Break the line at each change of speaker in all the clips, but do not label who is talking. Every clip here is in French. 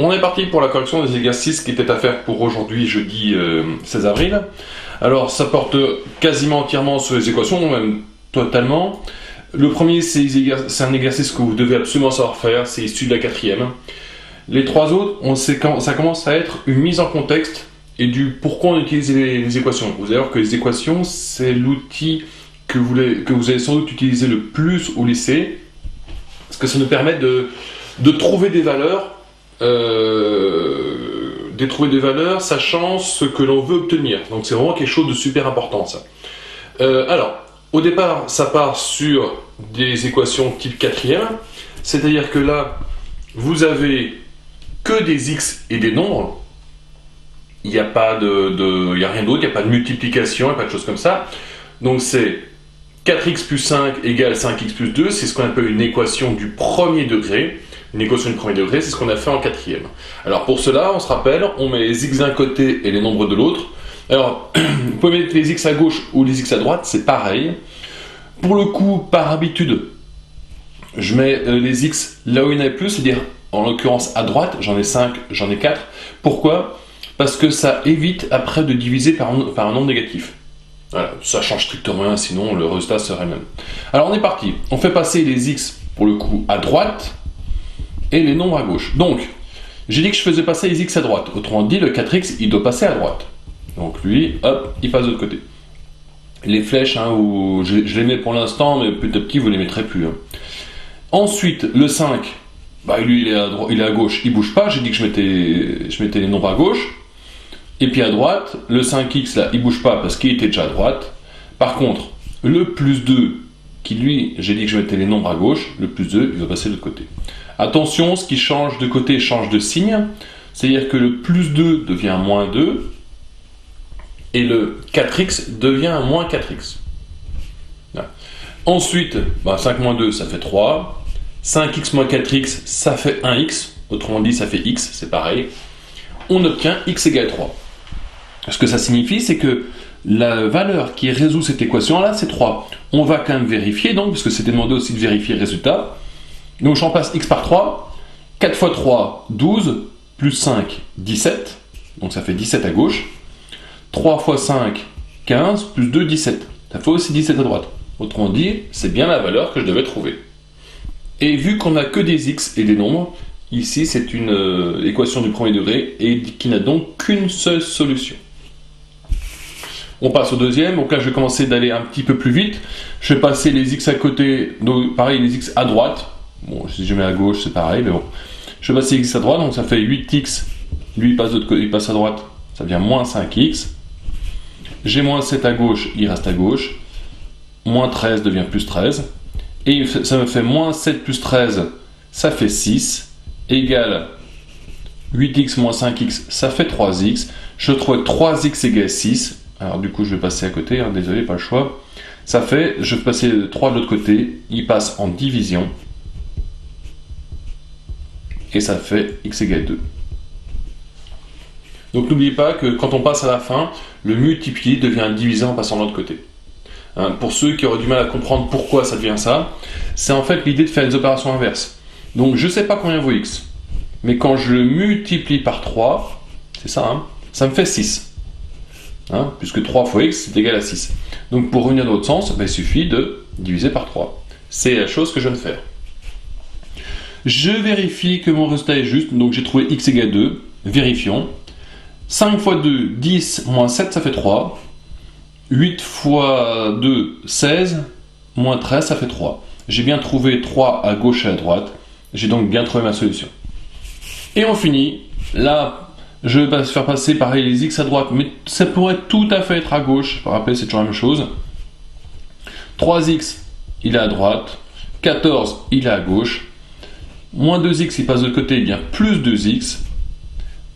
On est parti pour la correction des exercices qui étaient à faire pour aujourd'hui, jeudi 16 avril. Alors, ça porte quasiment entièrement sur les équations, même totalement. Le premier, c'est un exercice que vous devez absolument savoir faire, c'est issu de la 4e. Les trois autres, ça commence à être une mise en contexte et du pourquoi on utilise les équations. Vous allez voir que les équations, c'est l'outil que vous allez sans doute utiliser le plus au lycée, parce que ça nous permet de trouver des valeurs, sachant ce que l'on veut obtenir. Donc c'est vraiment quelque chose de super important, ça. Alors, au départ, ça part sur des équations type 4e, c'est-à-dire que là, vous avez que des x et des nombres. Il n'y a pas rien d'autre, il n'y a pas de multiplication, il n'y a pas de choses comme ça. Donc c'est 4x plus 5 égale 5x plus 2, c'est ce qu'on appelle une équation du premier degré. Une équation du premier degré, c'est ce qu'on a fait en 4e. Alors pour cela, on se rappelle, on met les x d'un côté et les nombres de l'autre. Alors, vous pouvez mettre les x à gauche ou les x à droite, c'est pareil. Pour le coup, par habitude, je mets les x là où il y en a plus, c'est-à-dire, en l'occurrence, à droite, j'en ai 5, j'en ai 4. Pourquoi ? Parce que ça évite après de diviser par un nombre négatif. Voilà, ça change strictement rien, sinon le résultat serait le même. Alors on est parti, on fait passer les x, pour le coup, à droite, et les nombres à gauche. Donc, j'ai dit que je faisais passer les x à droite. Autrement dit, le 4x, il doit passer à droite. Donc lui, hop, il passe de l'autre côté. Les flèches, où je les mets pour l'instant, mais petit à petit, vous ne les mettrez plus. Ensuite, le 5, lui, il est à gauche, il ne bouge pas. J'ai dit que je mettais les nombres à gauche. Et puis à droite, le 5x, là, il ne bouge pas parce qu'il était déjà à droite. Par contre, le plus 2, qui lui, j'ai dit que je mettais les nombres à gauche, le plus 2, il va passer de l'autre côté. Attention, ce qui change de côté change de signe. C'est-à-dire que le plus 2 devient moins 2. Et le 4x devient moins 4x. Voilà. Ensuite, 5 moins 2, ça fait 3. 5x moins 4x, ça fait 1x. Autrement dit, ça fait x, c'est pareil. On obtient x égale 3. Ce que ça signifie, c'est que la valeur qui résout cette équation-là, c'est 3. On va quand même vérifier, donc, parce que c'était demandé aussi de vérifier le résultat. Donc, je remplace x par 3. 4 fois 3, 12. Plus 5, 17. Donc, ça fait 17 à gauche. 3 fois 5, 15. Plus 2, 17. Ça fait aussi 17 à droite. Autrement dit, c'est bien la valeur que je devais trouver. Et vu qu'on n'a que des x et des nombres, ici, c'est une équation du premier degré et qui n'a donc qu'une seule solution. On passe au deuxième. Donc là, je vais commencer d'aller un petit peu plus vite. Je vais passer les x à côté. Donc, pareil, les x à droite. Bon, si je mets à gauche, c'est pareil, mais bon. Je vais passer les x à droite. Donc, ça fait 8x. Lui, il passe à droite. Ça devient moins 5x. J'ai moins 7 à gauche. Il reste à gauche. Moins 13 devient plus 13. Et ça me fait moins 7 plus 13. Ça fait 6. Égale 8x moins 5x, ça fait 3x. Je trouve 3x égale 6. Alors du coup, je vais passer à côté, désolé, pas le choix. Ça fait, je vais passer 3 de l'autre côté, il passe en division. Et ça fait x égale 2. Donc n'oubliez pas que quand on passe à la fin, le multiplié devient divisé en passant de l'autre côté. Pour ceux qui auraient du mal à comprendre pourquoi ça devient ça, c'est en fait l'idée de faire les opérations inverses. Donc je ne sais pas combien vaut x, mais quand je le multiplie par 3, c'est ça, ça me fait 6. Puisque 3 fois x c'est égal à 6. Donc pour revenir dans l'autre sens, il suffit de diviser par 3. C'est la chose que je viens de faire. Je vérifie que mon résultat est juste, donc j'ai trouvé x égale 2. Vérifions. 5 fois 2, 10, moins 7, ça fait 3. 8 fois 2, 16, moins 13, ça fait 3. J'ai bien trouvé 3 à gauche et à droite. J'ai donc bien trouvé ma solution. Et on finit. Là, je vais faire passer pareil les x à droite, mais ça pourrait tout à fait être à gauche. Pour rappeler, c'est toujours la même chose. 3x, il est à droite. 14, il est à gauche. Moins 2x, il passe de l'autre côté, il devient plus 2x.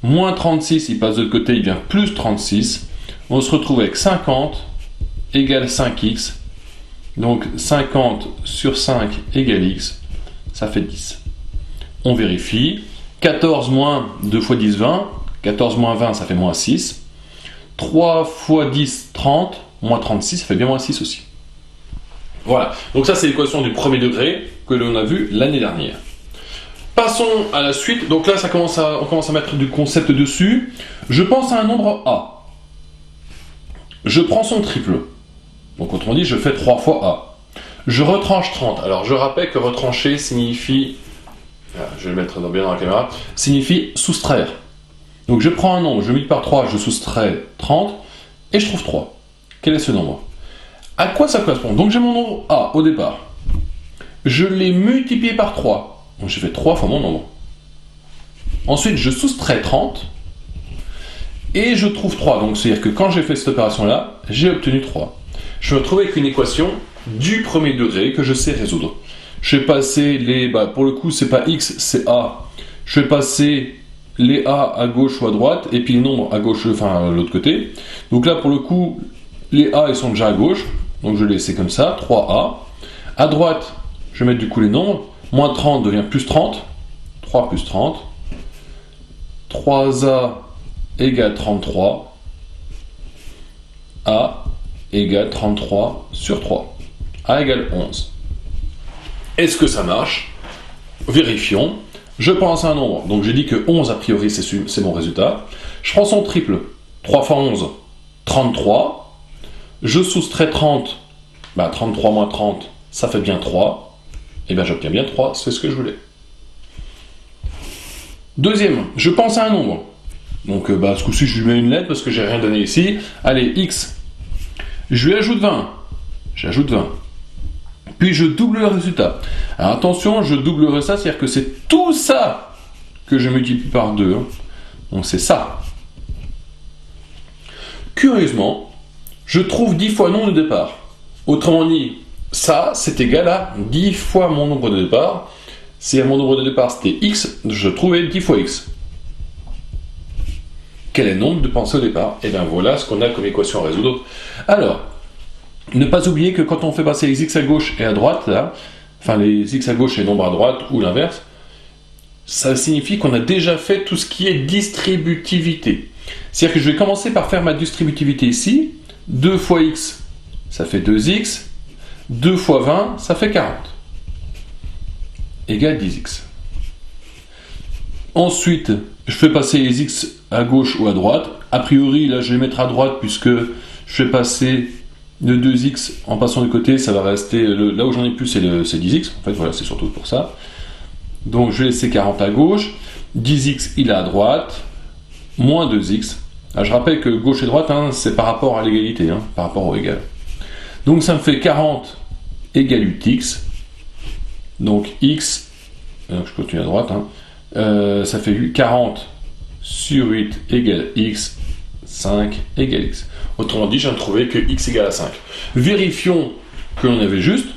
Moins 36, il passe de l'autre côté, il devient plus 36. On se retrouve avec 50 égale 5x. Donc 50 sur 5 égale x. Ça fait 10. On vérifie. 14 moins 2 fois 10, 20. 14 moins 20, ça fait moins 6. 3 fois 10, 30. Moins 36, ça fait bien moins 6 aussi. Voilà. Donc ça, c'est l'équation du premier degré que l'on a vue l'année dernière. Passons à la suite. Donc là, on commence à mettre du concept dessus. Je pense à un nombre A. Je prends son triple. Donc autrement dit, je fais 3 fois A. Je retranche 30. Alors je rappelle que retrancher signifie... je vais le mettre bien dans la caméra. Signifie soustraire. Donc je prends un nombre, je multiplie par 3, je soustrais 30, et je trouve 3. Quel est ce nombre? À quoi ça correspond? Donc j'ai mon nombre A au départ. Je l'ai multiplié par 3. Donc j'ai fait 3 fois mon nombre. Ensuite, je soustrais 30 et je trouve 3. Donc c'est-à-dire que quand j'ai fait cette opération-là, j'ai obtenu 3. Je me retrouve avec une équation du premier degré que je sais résoudre. Je vais passer les... pour le coup, c'est pas x, c'est a. Je vais passer les a à gauche ou à droite et puis les nombres à gauche, enfin à l'autre côté. Donc là, pour le coup, les a ils sont déjà à gauche. Donc je vais laisser comme ça, 3a. À droite, je vais mettre du coup les nombres. Moins 30 devient plus 30. 3 plus 30. 3a égale 33. A égale 33 sur 3. A égale 11. Est-ce que ça marche? Vérifions. Je pense à un nombre. Donc j'ai dit que 11 a priori c'est mon résultat. Je prends son triple. 3 fois 11, 33. Je soustrais 30. 33 moins 30, ça fait bien 3. Et bien j'obtiens bien 3, c'est ce que je voulais. Deuxième, je pense à un nombre. Donc ce coup-ci je lui mets une lettre parce que j'ai rien donné ici. Allez, x. Je lui ajoute 20. J'ajoute 20. Puis je double le résultat. Alors attention, je doublerai ça, c'est-à-dire que c'est tout ça que je multiplie par 2. Donc c'est ça. Curieusement, je trouve 10 fois le nombre de départ. Autrement dit, ça, c'est égal à 10 fois mon nombre de départ. Si mon nombre de départ c'était x, je trouvais 10 fois x. Quel est le nombre de pensées au départ? Et bien voilà ce qu'on a comme équation à résoudre. Alors, ne pas oublier que quand on fait passer les x à gauche et à droite, là, enfin les x à gauche et les nombres à droite, ou l'inverse, ça signifie qu'on a déjà fait tout ce qui est distributivité. C'est-à-dire que je vais commencer par faire ma distributivité ici. 2 fois x, ça fait 2x. 2 fois 20, ça fait 40. Égale 10x. Ensuite, je fais passer les x à gauche ou à droite. A priori, là, je vais mettre à droite puisque je fais passer le 2x en passant du côté, ça va rester... là où j'en ai plus, c'est 10x. En fait, voilà, c'est surtout pour ça. Donc, je vais laisser 40 à gauche. 10x, il est à droite. Moins 2x. Alors, je rappelle que gauche et droite, c'est par rapport à l'égalité, par rapport au égal. Donc ça me fait 40 égale 8x. Donc x, je continue à droite, ça fait 40 sur 8 égale x, 5 égale x. Autrement dit, je viens de trouver que x égale à 5. Vérifions que l'on avait juste.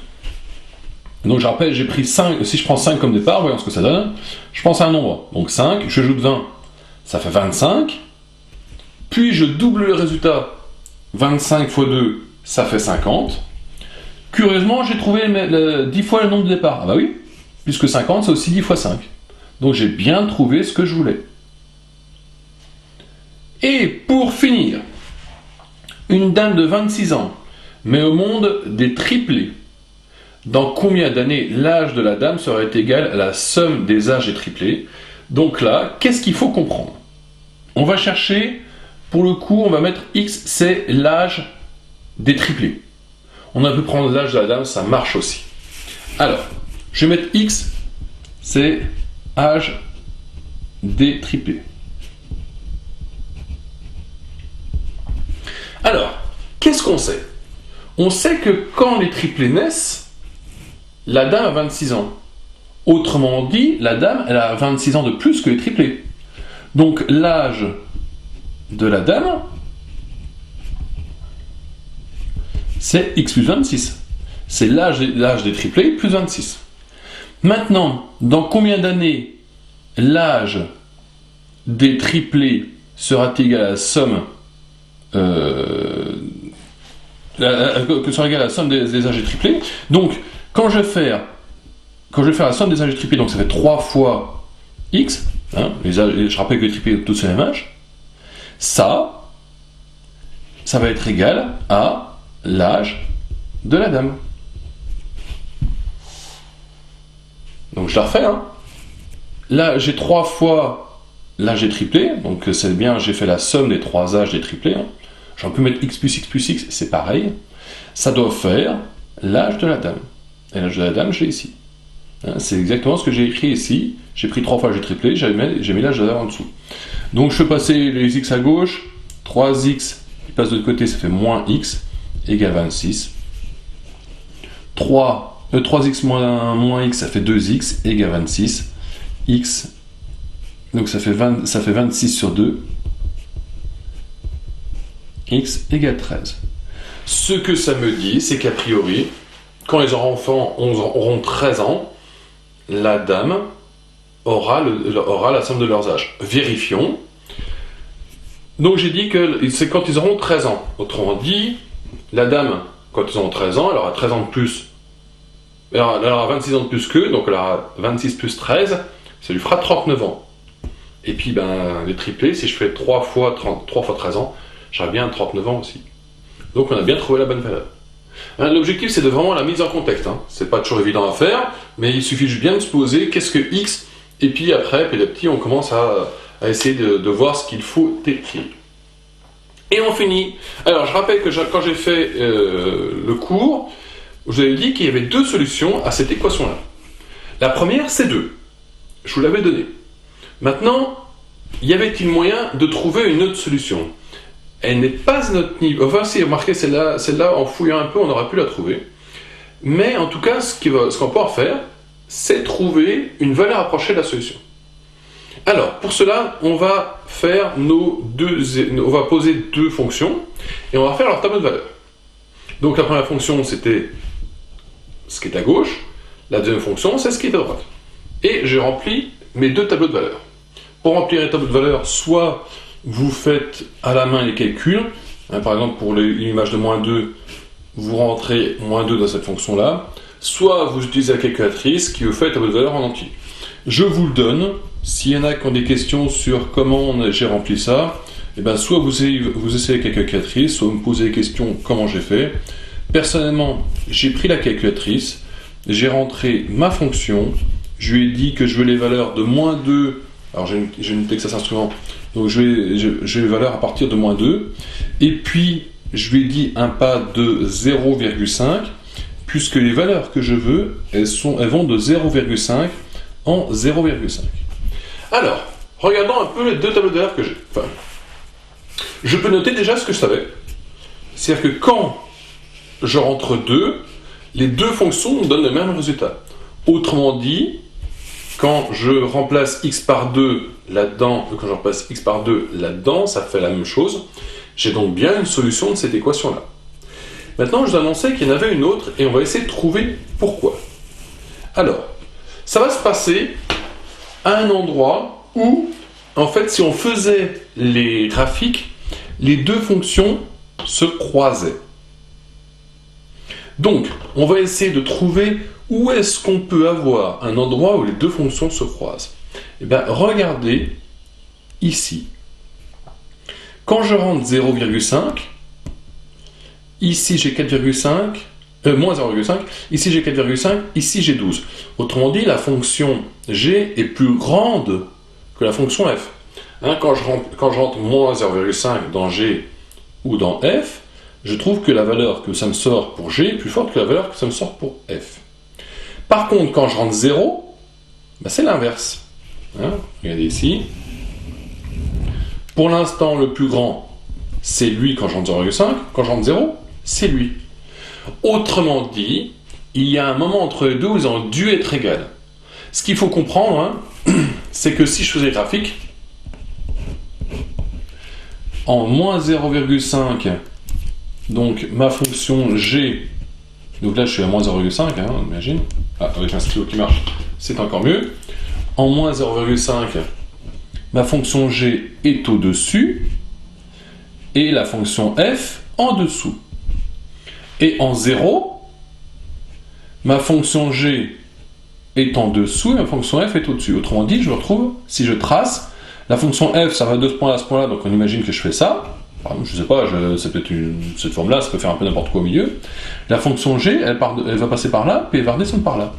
Donc je rappelle, j'ai pris 5, si je prends 5 comme départ, voyons ce que ça donne. Je pense à un nombre, donc 5, je ajoute 20, ça fait 25. Puis je double le résultat, 25 fois 2, ça fait 50. Curieusement, j'ai trouvé 10 fois le nombre de départ. Ah bah oui, puisque 50, c'est aussi 10 fois 5. Donc j'ai bien trouvé ce que je voulais. Et pour finir, une dame de 26 ans met au monde des triplés. Dans combien d'années l'âge de la dame serait égal à la somme des âges des triplés? Donc là, qu'est-ce qu'il faut comprendre? On va chercher, pour le coup, on va mettre x, c'est l'âge des triplés. On a pu prendre l'âge de la dame, ça marche aussi. Alors, je vais mettre x, c'est âge des triplés. Alors, qu'est-ce qu'on sait? On sait que quand les triplés naissent, la dame a 26 ans. Autrement dit, la dame, elle a 26 ans de plus que les triplés. Donc, l'âge de la dame, c'est x plus 26. C'est l'âge des triplés plus 26. Maintenant, dans combien d'années l'âge des triplés sera égal à la somme que sera égal à la somme des âges des triplés? Donc, quand je vais faire la somme des âges des triplés, donc ça fait 3 fois x, je rappelle que les triplés ont tous le même âge, ça va être égal à l'âge de la dame. Donc je la refais, Là, j'ai 3 fois l'âge des triplés, donc c'est bien, j'ai fait la somme des 3 âges des triplés. Hein. J'en peux mettre x plus x plus x, c'est pareil. Ça doit faire l'âge de la dame. Et l'âge de la dame, je l'ai ici. Hein, c'est exactement ce que j'ai écrit ici. J'ai pris 3 fois l'âge des triplés, j'ai mis l'âge de la dame en dessous. Donc je peux passer les x à gauche, 3x qui passe de l'autre côté, ça fait moins x, égale 26. 3x moins x, ça fait 2x, égale 26. X, donc ça fait 26 sur 2. X égale 13. Ce que ça me dit, c'est qu'a priori, quand les enfants auront 13 ans, la dame aura la somme de leurs âges. Vérifions. Donc j'ai dit que c'est quand ils auront 13 ans. Autrement dit, la dame, quand ils auront 13 ans, elle aura 13 ans de plus. Elle aura 26 ans de plus qu'eux, donc elle aura 26 plus 13, ça lui fera 39 ans. Et puis, les triplés, si je fais 3 fois 13 ans, j'aurai bien 39 ans aussi. Donc on a bien trouvé la bonne valeur. Hein, l'objectif, c'est de vraiment la mise en contexte. Hein. C'est pas toujours évident à faire, mais il suffit juste bien de se poser qu'est-ce que x, et puis après, petit à petit, on commence à essayer de voir ce qu'il faut écrire. Et on finit. Alors, je rappelle que quand j'ai fait le cours, je vous avais dit qu'il y avait 2 solutions à cette équation-là. La première, c'est 2. Je vous l'avais donné. Maintenant, y avait-il moyen de trouver une autre solution? Elle n'est pas à notre niveau. Enfin, si, remarquez, celle-là, en fouillant un peu, on aurait pu la trouver. Mais en tout cas, ce qu'on va pouvoir faire, c'est trouver une valeur approchée de la solution. Alors, pour cela, on va faire on va poser 2 fonctions, et on va faire leur tableau de valeurs. Donc la première fonction, c'était ce qui est à gauche, la deuxième fonction, c'est ce qui est à droite. Et j'ai rempli mes 2 tableaux de valeurs. Pour remplir les tableaux de valeurs, soit vous faites à la main les calculs, hein, par exemple pour l'image de moins 2, vous rentrez moins 2 dans cette fonction-là, soit vous utilisez la calculatrice qui vous fait le tableau de valeurs en entier. Je vous le donne, s'il y en a qui ont des questions sur comment j'ai rempli ça, eh ben, soit vous essayez la calculatrice, soit vous me posez des questions comment j'ai fait. Personnellement, j'ai pris la calculatrice, j'ai rentré ma fonction, je lui ai dit que je veux les valeurs de moins 2, alors j'ai une Texas Instruments, donc je veux les valeurs à partir de moins 2, et puis je lui ai dit un pas de 0,5, puisque les valeurs que je veux, elles vont de 0,5 en 0,5. Alors, regardons un peu les 2 tableaux de valeurs que j'ai. Enfin, je peux noter déjà ce que je savais. C'est-à-dire que quand je rentre 2, les 2 fonctions me donnent le même résultat. Autrement dit, quand je remplace x par 2 là-dedans, quand je remplace x par 2 là-dedans, ça fait la même chose. J'ai donc bien une solution de cette équation-là. Maintenant, je vous annonçais qu'il y en avait une autre, et on va essayer de trouver pourquoi. Alors, ça va se passer à un endroit où, en fait, si on faisait les graphiques, les 2 fonctions se croisaient. Donc, on va essayer de trouver où est-ce qu'on peut avoir un endroit où les 2 fonctions se croisent. Eh bien, regardez ici. Quand je rentre 0,5, ici j'ai 4,5, moins 0,5, ici j'ai 4,5, ici j'ai 12. Autrement dit, la fonction g est plus grande que la fonction f. Hein, quand je rentre moins 0,5 dans g ou dans f, je trouve que la valeur que ça me sort pour g est plus forte que la valeur que ça me sort pour f. Par contre, quand je rentre 0, ben c'est l'inverse. Hein, regardez ici. Pour l'instant, le plus grand, c'est lui quand je rentre 0,5. Quand je rentre 0, c'est lui. Autrement dit, il y a un moment entre les deux où ils ont dû être égales. Ce qu'il faut comprendre, hein, c'est que si je faisais le graphique, en moins 0,5, donc ma fonction g, donc là je suis à moins 0,5, hein, imagine, avec un stylo qui marche, c'est encore mieux. En moins 0,5, ma fonction g est au-dessus, et la fonction f en dessous. Et en 0, ma fonction g est en dessous et ma fonction f est au-dessus. Autrement dit, je me retrouve, si je trace, la fonction f, ça va de ce point-là à ce point-là, donc on imagine que je fais ça. par exemple, je sais pas, c'est peut-être cette forme-là, ça peut faire un peu n'importe quoi au milieu. La fonction g, elle va passer par là, puis elle va redescendre par là.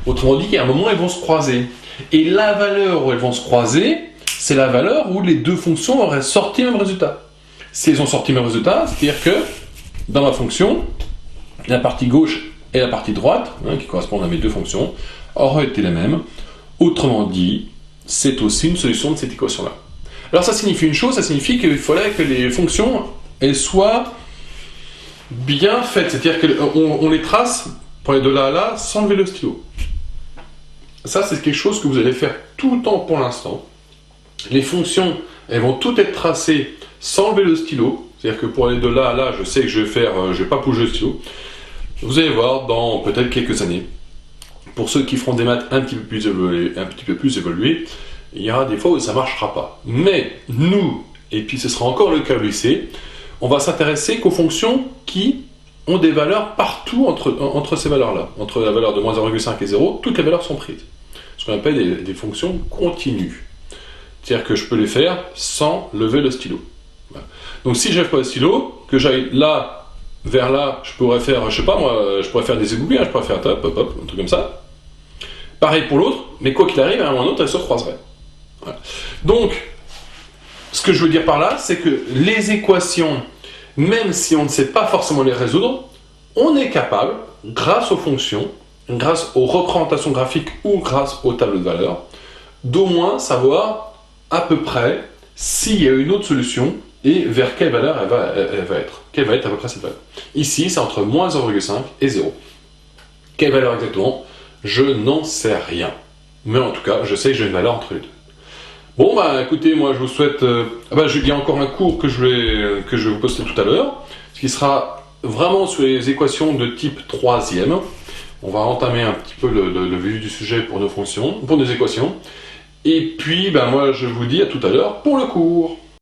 Autrement dit, qu'à un moment, elles vont se croiser. Et la valeur où elles vont se croiser, c'est la valeur où les deux fonctions auraient sorti le même résultat. Si elles ont sorti le même résultat, c'est-à-dire que dans ma fonction, la partie gauche et la partie droite, qui correspondent à mes deux fonctions, auraient été les mêmes. Autrement dit, c'est aussi une solution de cette équation-là. Alors ça signifie une chose, ça signifie qu'il fallait que les fonctions elles soient bien faites, c'est-à-dire qu'on les trace pour aller de là à là sans lever le stylo. Ça c'est quelque chose que vous allez faire tout le temps pour l'instant. Les fonctions, elles vont toutes être tracées sans lever le stylo, c'est-à-dire que pour aller de là à là, je sais que je vais pas bouger le stylo. Vous allez voir dans peut-être quelques années, pour ceux qui feront des maths un petit peu plus évoluées, il y aura des fois où ça ne marchera pas. Mais nous, et puis ce sera encore le cas au lycée, on va s'intéresser qu'aux fonctions qui ont des valeurs partout entre ces valeurs-là. Entre la valeur de moins 0,5 et 0, toutes les valeurs sont prises. Ce qu'on appelle des fonctions continues. C'est-à-dire que je peux les faire sans lever le stylo. Voilà. Donc si je ne lève pas le stylo, que j'aille là vers là, je pourrais faire, je sais pas moi, je pourrais faire des égouts, je pourrais faire top, hop, hop, un truc comme ça. Pareil pour l'autre, mais quoi qu'il arrive, à un moment ou à un autre, elles se croiseraient. Voilà. Donc, ce que je veux dire par là, c'est que les équations, même si on ne sait pas forcément les résoudre, on est capable, grâce aux fonctions, grâce aux représentations graphiques ou grâce aux tableaux de valeurs, d'au moins savoir à peu près s'il y a une autre solution et vers quelle valeur elle va être. Quelle va être à peu près cette valeur. Ici, c'est entre moins 0,5 et 0. Quelle valeur exactement? Je n'en sais rien. Mais en tout cas, je sais que j'ai une valeur entre les deux. Bon, bah écoutez, moi je vous souhaite... il y a encore un cours que je vais vous poster tout à l'heure, ce qui sera vraiment sur les équations de type 3e. On va entamer un petit peu le vif du sujet pour nos fonctions, pour nos équations. Et puis, moi je vous dis à tout à l'heure pour le cours.